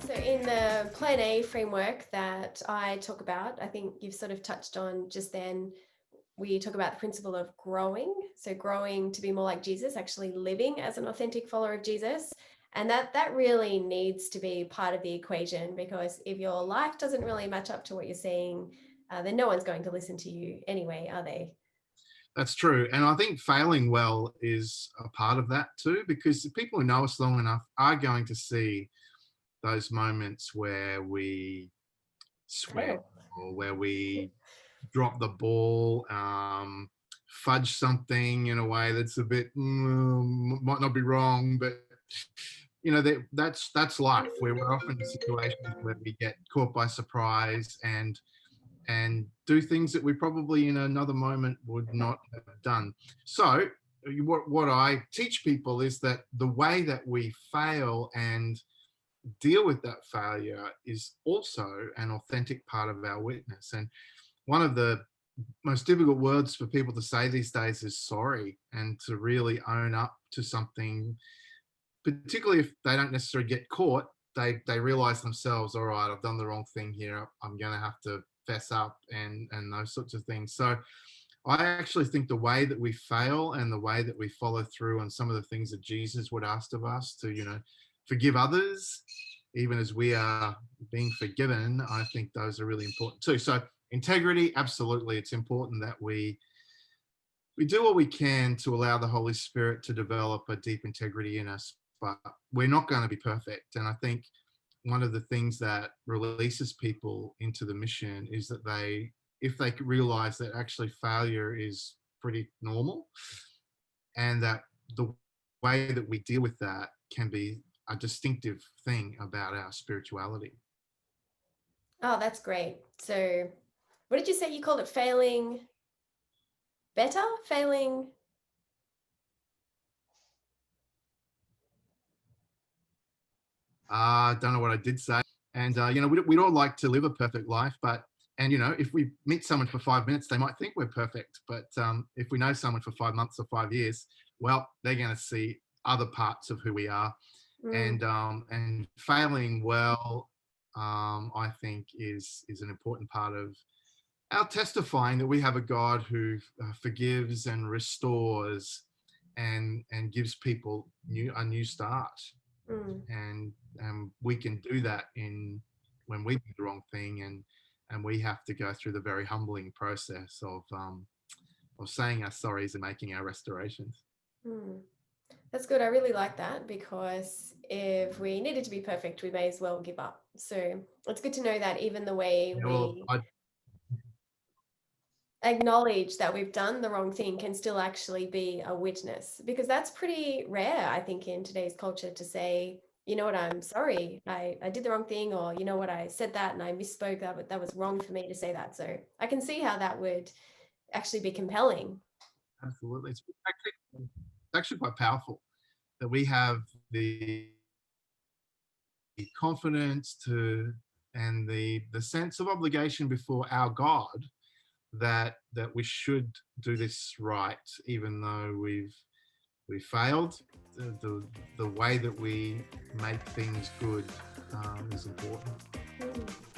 So, in the Plan A framework that I talk about, I think you've sort of touched on just then, we talk about the principle of growing. So, growing to be more like Jesus, actually living as an authentic follower of Jesus. And that really needs to be part of the equation, because if your life doesn't really match up to what you're saying, then no one's going to listen to you anyway, are they? That's true. And I think failing well is a part of that too, because the people who know us long enough are going to see those moments where we sweat Fail. or where we drop the ball, fudge something in a way that's a bit, might not be wrong, but that's life. Where we're often in situations where we get caught by surprise and do things that we probably in another moment would not have done. So what I teach people is that the way that we fail and deal with that failure is also an authentic part of our witness. And one of the most difficult words for people to say these days is sorry, and to really own up to something, particularly if they don't necessarily get caught. They realize themselves, all right, I've done the wrong thing here, I'm going to have to fess up, and those sorts of things. So I actually think the way that we fail and the way that we follow through on some of the things that Jesus would ask of us to, forgive others, even as we are being forgiven, I think those are really important too. So integrity, absolutely, it's important that we do what we can to allow the Holy Spirit to develop a deep integrity in us, but we're not going to be perfect. And I think one of the things that releases people into the mission is that if they realize that actually failure is pretty normal, and that the way that we deal with that can be a distinctive thing about our spirituality. Oh, that's great. So, what did you say you called it? Failing better? Failing. I don't know what I did say. And, we'd all like to live a perfect life, if we meet someone for 5 minutes, they might think we're perfect. But if we know someone for 5 months or 5 years, well, they're going to see other parts of who we are. Mm. And failing well, I think is an important part of our testifying that we have a God who forgives and restores and gives people a new start. Mm. And we can do that in when we do the wrong thing, and we have to go through the very humbling process of saying our sorries and making our restorations. Mm. That's good. I really like that, because if we needed to be perfect, we may as well give up. So it's good to know that even the way Yeah, well, we acknowledge that we've done the wrong thing can still actually be a witness, because that's pretty rare, I think, in today's culture to say, you know what, I'm sorry, I did the wrong thing, or you know what, I said that and I misspoke, that was wrong for me to say that. So I can see how that would actually be compelling. absolutely, it's actually quite powerful that we have the confidence to and the sense of obligation before our God that we should do this right, even though we failed. The way that we make things good is important. Mm.